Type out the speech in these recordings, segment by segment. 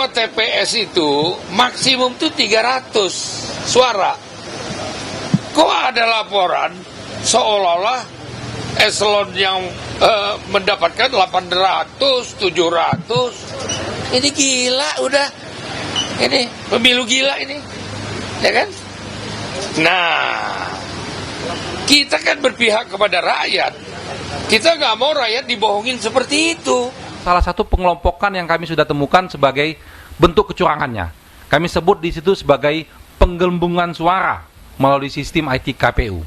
semua TPS itu maksimum tuh 300 suara. Kok ada laporan seolah-olah eselon yang mendapatkan 800, 700. Ini gila udah. Ini pemilu gila ini. Ya kan? Nah, kita kan berpihak kepada rakyat. Kita nggak mau rakyat dibohongin seperti itu. Salah satu pengelompokan yang kami sudah temukan sebagai bentuk kecurangannya. Kami sebut di situ sebagai penggelembungan suara melalui sistem IT KPU.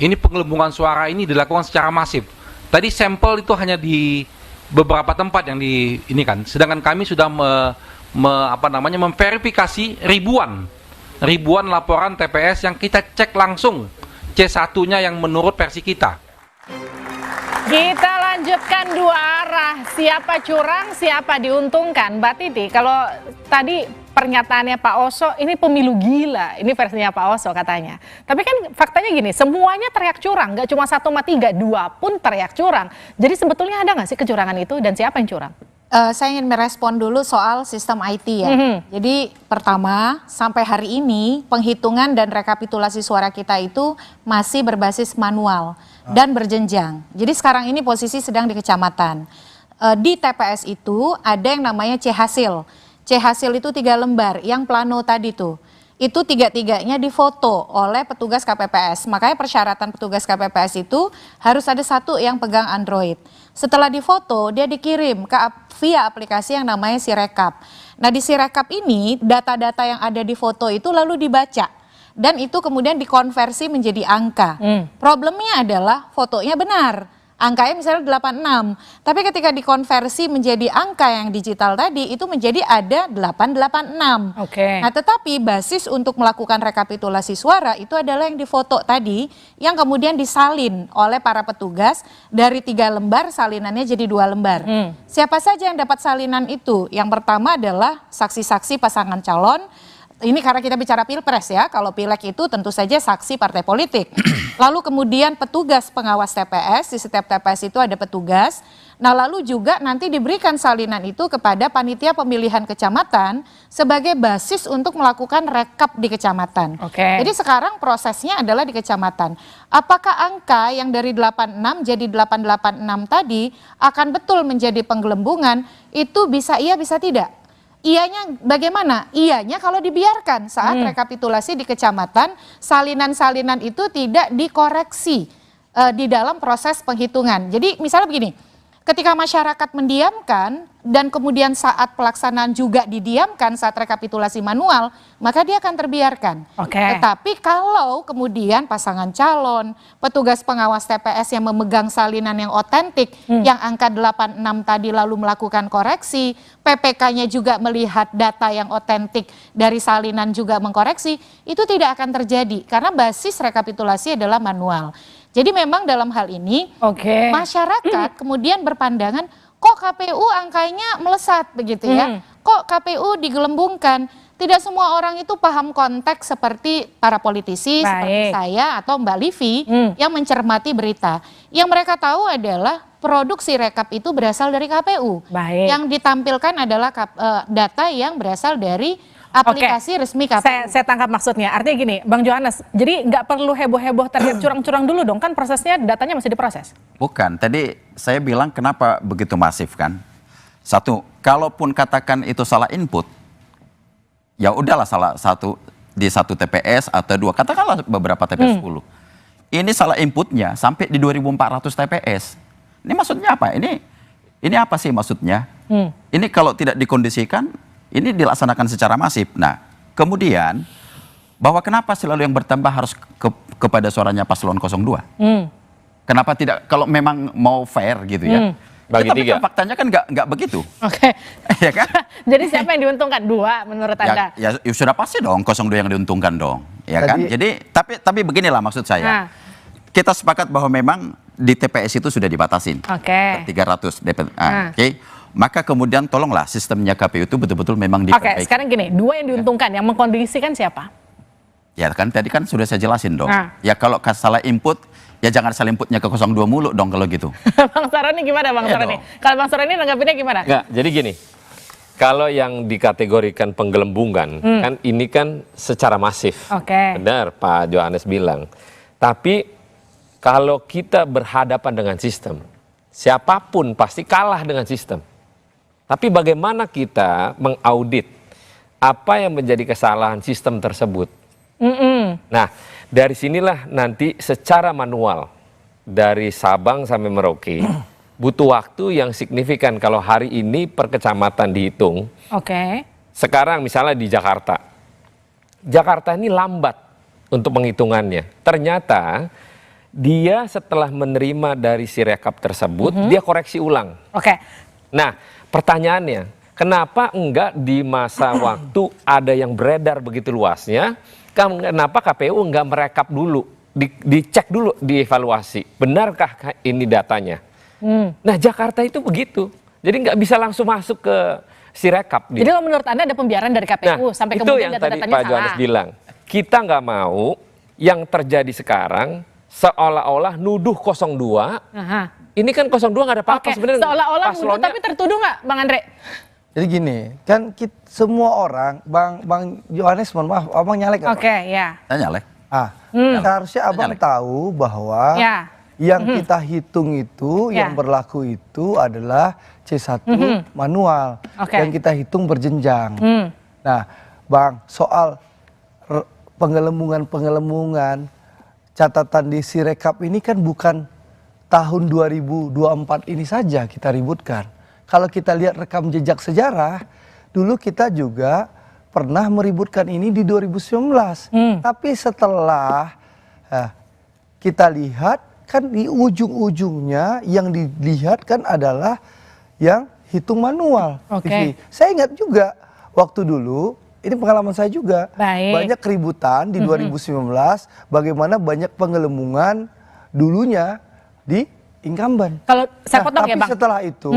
Ini penggelembungan suara ini dilakukan secara masif. Tadi sampel itu hanya di beberapa tempat yang di ini kan. Sedangkan kami sudah memverifikasi ribuan laporan TPS yang kita cek langsung C1-nya yang menurut versi kita. Kita lanjutkan dua arah, siapa curang, siapa diuntungkan. Mbak Titi, kalau tadi pernyataannya Pak Oso, ini pemilu gila, ini versinya Pak Oso katanya. Tapi kan faktanya gini, semuanya teriak curang, nggak cuma 1 sama 3, 2 pun teriak curang. Jadi sebetulnya ada nggak sih kecurangan itu dan siapa yang curang? Saya ingin merespon dulu soal sistem IT ya. Jadi pertama, sampai hari ini penghitungan dan rekapitulasi suara kita itu masih berbasis manual dan berjenjang. Jadi sekarang ini posisi sedang di kecamatan. Di TPS itu ada yang namanya C-hasil. C-hasil itu 3 lembar, yang plano tadi tuh. Itu 3-3-nya difoto oleh petugas KPPS. Makanya persyaratan petugas KPPS itu harus ada 1 yang pegang Android. Setelah difoto, dia dikirim via aplikasi yang namanya Sirekap. Nah di Sirekap ini, data-data yang ada di foto itu lalu dibaca. Dan itu kemudian dikonversi menjadi angka. Problemnya adalah fotonya benar. Angkanya misalnya 86, tapi ketika dikonversi menjadi angka yang digital tadi itu menjadi ada 886. Nah tetapi basis untuk melakukan rekapitulasi suara itu adalah yang difoto tadi yang kemudian disalin oleh para petugas dari 3 lembar salinannya jadi 2 lembar. Siapa saja yang dapat salinan itu? Yang pertama adalah saksi-saksi pasangan calon. Ini karena kita bicara pilpres ya, kalau pileg itu tentu saja saksi partai politik. Lalu kemudian petugas pengawas TPS, di setiap TPS itu ada petugas. Nah lalu juga nanti diberikan salinan itu kepada panitia pemilihan kecamatan sebagai basis untuk melakukan rekap di kecamatan. Jadi sekarang prosesnya adalah di kecamatan. Apakah angka yang dari 86 jadi 886 tadi akan betul menjadi penggelembungan? Itu bisa iya bisa tidak. Iyanya bagaimana? Iyanya kalau dibiarkan saat rekapitulasi di kecamatan, salinan-salinan itu tidak dikoreksi di dalam proses penghitungan. Jadi misalnya begini, ketika masyarakat mendiamkan dan kemudian saat pelaksanaan juga didiamkan saat rekapitulasi manual, maka dia akan terbiarkan. Tetapi kalau kemudian pasangan calon, petugas pengawas TPS yang memegang salinan yang otentik, yang angka 86 tadi lalu melakukan koreksi, PPK-nya juga melihat data yang otentik dari salinan juga mengkoreksi, itu tidak akan terjadi karena basis rekapitulasi adalah manual. Jadi memang dalam hal ini masyarakat kemudian berpandangan kok KPU angkanya melesat begitu ya, kok KPU digelembungkan. Tidak semua orang itu paham konteks seperti para politisi seperti saya atau Mbak Livi yang mencermati berita. Yang mereka tahu adalah produksi rekap itu berasal dari KPU. Yang ditampilkan adalah data yang berasal dari aplikasi resmi KPU. Saya tangkap maksudnya. Artinya gini, Bang Johannes, jadi nggak perlu heboh-heboh teriak curang-curang dulu dong, kan prosesnya datanya masih diproses. Bukan, tadi saya bilang kenapa begitu masif kan. Satu, kalaupun katakan itu salah input, ya udahlah salah satu di 1 TPS atau 2, katakanlah beberapa TPS 10. Ini salah inputnya sampai di 2.400 TPS. Ini maksudnya apa? Ini apa sih maksudnya? Ini kalau tidak dikondisikan, ini dilaksanakan secara masif. Nah, kemudian bahwa kenapa selalu yang bertambah harus kepada suaranya paslon 02? Kenapa tidak kalau memang mau fair gitu ya? Bagi tapi kan faktanya kan nggak begitu. Ya kan? Jadi siapa yang diuntungkan? 2 menurut Anda? Ya sudah pasti dong 02 yang diuntungkan dong. Ya kan? Jadi tapi beginilah maksud saya. Kita sepakat bahwa memang di TPS itu sudah dibatasin. 300 DP. Maka kemudian tolonglah sistemnya KPU itu betul-betul memang diperbaiki. Sekarang gini, 2 yang diuntungkan, yang mengkondisikan siapa? Ya kan tadi kan sudah saya jelasin dong. Ya kalau salah input, ya jangan salah inputnya ke 02 mulu dong kalau gitu. Bang Saroni gimana Bang Saroni? Kalau Bang Saroni nanggapinnya gimana? Enggak, jadi gini. kalau yang dikategorikan penggelembungan, kan ini kan secara masif. Oke. Benar Pak Johannes bilang. Tapi kalau kita berhadapan dengan sistem, siapapun pasti kalah dengan sistem. Tapi bagaimana kita mengaudit apa yang menjadi kesalahan sistem tersebut? Nah, dari sinilah nanti secara manual dari Sabang sampai Merauke butuh waktu yang signifikan kalau hari ini per kecamatan dihitung. Oke. Sekarang misalnya di Jakarta. Jakarta ini lambat untuk penghitungannya. Ternyata dia setelah menerima dari Sirekap tersebut, dia koreksi ulang. Oke. Nah, pertanyaannya, kenapa enggak di masa waktu ada yang beredar begitu luasnya, kenapa KPU enggak merekap dulu, dicek dulu, dievaluasi, benarkah ini datanya? Nah, Jakarta itu begitu, jadi nggak bisa langsung masuk ke Sirekap. Jadi kalau menurut Anda ada pembiaran dari KPU sampai itu kemudian yang tadi data-datanya Pak salah. Johannes bilang, kita nggak mau yang terjadi sekarang seolah-olah nuduh 02. Aha. Ini kan 02 nggak ada apa-apa Oke, sebenarnya. seolah-olah nuduh paslonnya- tapi tertuduh nggak, Bang Andre? Jadi gini, kan semua orang, Bang Johannes, mohon maaf, abang nyalek nggak, Pak? Oke, ya. Saya nyalek. Seharusnya abang Nyalek. tahu bahwa Ya. yang kita hitung itu, Ya. yang berlaku itu adalah C1 manual, Oke. yang kita hitung berjenjang. Hmm. Nah, Bang, soal penggelembungan, catatan di Sirekap ini kan bukan tahun 2024 ini saja kita ributkan. Kalau kita lihat rekam jejak sejarah, dulu kita juga pernah meributkan ini di 2019. Tapi setelah kita lihat kan di ujung-ujungnya yang dilihat kan adalah yang hitung manual. Oke. TV. Saya ingat juga waktu dulu, ini pengalaman saya juga, Baik. banyak keributan di 2019, bagaimana banyak penggelembungan dulunya di incumbent. Kalau saya potong tapi ya, Bang. setelah itu,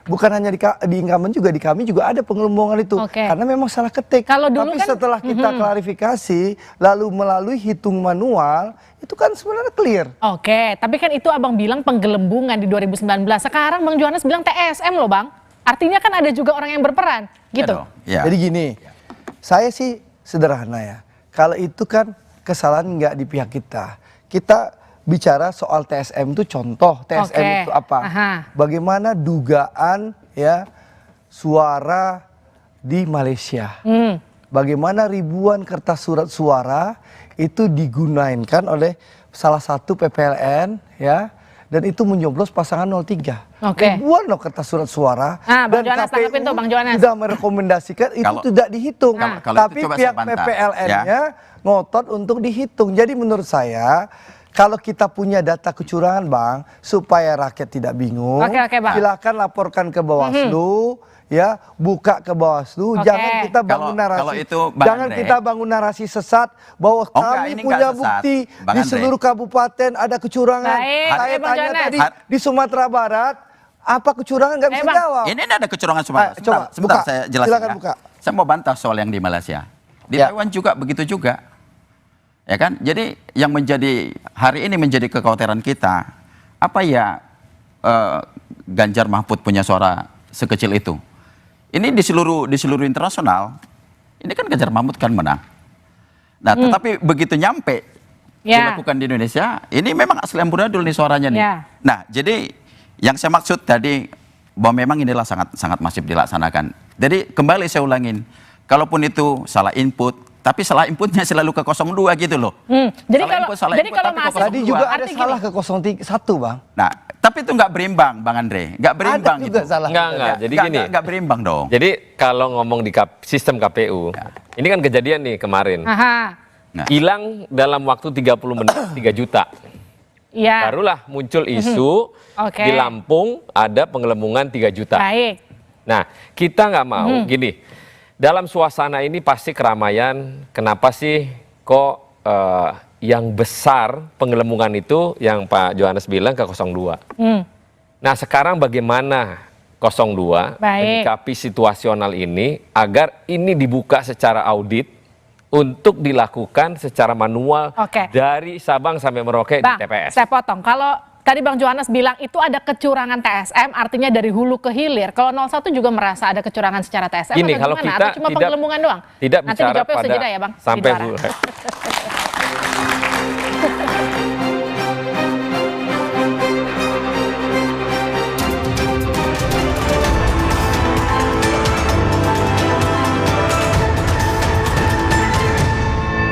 bukan hanya di incumbent juga di kami juga ada penggelembungan itu, Oke. karena memang salah ketik. Kalau dulu tapi kan- setelah kita klarifikasi, lalu melalui hitung manual, itu kan sebenarnya clear. Oke, tapi kan itu abang bilang penggelembungan di 2019. Sekarang Bang Johannes bilang TSM loh, Bang. Artinya kan ada juga orang yang berperan, gitu. Ya. Jadi gini, saya sih sederhana ya. Kalau itu kan kesalahan nggak di pihak kita. Kita bicara soal TSM itu contoh. TSM Oke. itu apa? Aha. Bagaimana dugaan ya suara di Malaysia. Bagaimana ribuan kertas surat suara itu digunakan oleh salah satu PPLN ya. Dan itu menyoblos pasangan 03. Oke. Ribuan loh kertas surat suara. Bang Johannes, tanggapin tuh, Bang Johannes. Sudah merekomendasikan itu Kalau- tidak dihitung. kalau Tapi itu coba pihak saya bantah, PPLN-nya ngotot untuk dihitung. Jadi menurut saya kalau kita punya data kecurangan, Bang, supaya rakyat tidak bingung, Oke, Bang. silakan laporkan ke Bawaslu. Ya, buka ke Bawaslu. Oke. Jangan kita bangun narasi. Kalau itu, Bang Jangan Andre. kita bangun narasi sesat bahwa enggak, kami ini punya enggak sesat, bukti Bang di Andre. seluruh kabupaten ada kecurangan. Baik, Saya Bang tanya Johannes. tadi di Sumatera Barat apa kecurangan nggak bisa Bang. jawab. Ini ada kecurangan semua. Coba, Sebentar buka. saya jelaskan. Silakan ya. buka. Saya mau bantah soal yang di Malaysia. Di Ya. Taiwan juga begitu juga. Ya kan? Jadi yang menjadi hari ini menjadi kekhawatiran kita, apa ya Ganjar Mahfud punya suara sekecil itu? Ini di seluruh internasional, ini kan Ganjar Mahfud kan menang. Nah, tetapi begitu nyampe Ya. dilakukan di Indonesia, ini memang asli amburadul nih suaranya nih. Ya. Nah, jadi yang saya maksud tadi bahwa memang inilah sangat masif dilaksanakan. Jadi kembali saya ulangin, kalaupun itu salah input, tapi salah inputnya selalu ke 02 gitu loh. Jadi Salah kalau input, salah jadi input, kalau tapi masih kok Tadi juga ada arti gini, salah ke 01, Bang. Nah, tapi itu nggak berimbang, Bang Andre, nggak berimbang Ada juga itu. salah. Enggak. Jadi gini. Nggak berimbang dong. Jadi kalau ngomong di sistem KPU, ini kan kejadian nih kemarin. Aha. Nah. Hilang dalam waktu 30 menit 3 juta. Ya. Barulah muncul isu Oke. di Lampung ada penggelembungan 3 juta. Baik. Nah, kita nggak mau gini. Dalam suasana ini pasti keramaian. Kenapa sih kok yang besar penggelembungan itu yang Pak Johannes bilang ke 02. Nah, sekarang bagaimana 02 Baik. menyikapi situasional ini agar ini dibuka secara audit untuk dilakukan secara manual Oke. dari Sabang sampai Merauke Bang, di TPS. saya potong. Kalau tadi Bang Johannes bilang itu ada kecurangan TSM, artinya dari hulu ke hilir. Kalau 01 juga merasa ada kecurangan secara TSM Gini, atau kalau gimana? kita Atau cuma tidak- penggelembungan doang? Tidak Nanti bicara dijawabnya pada usai jeda ya Bang. sampai Di Dora.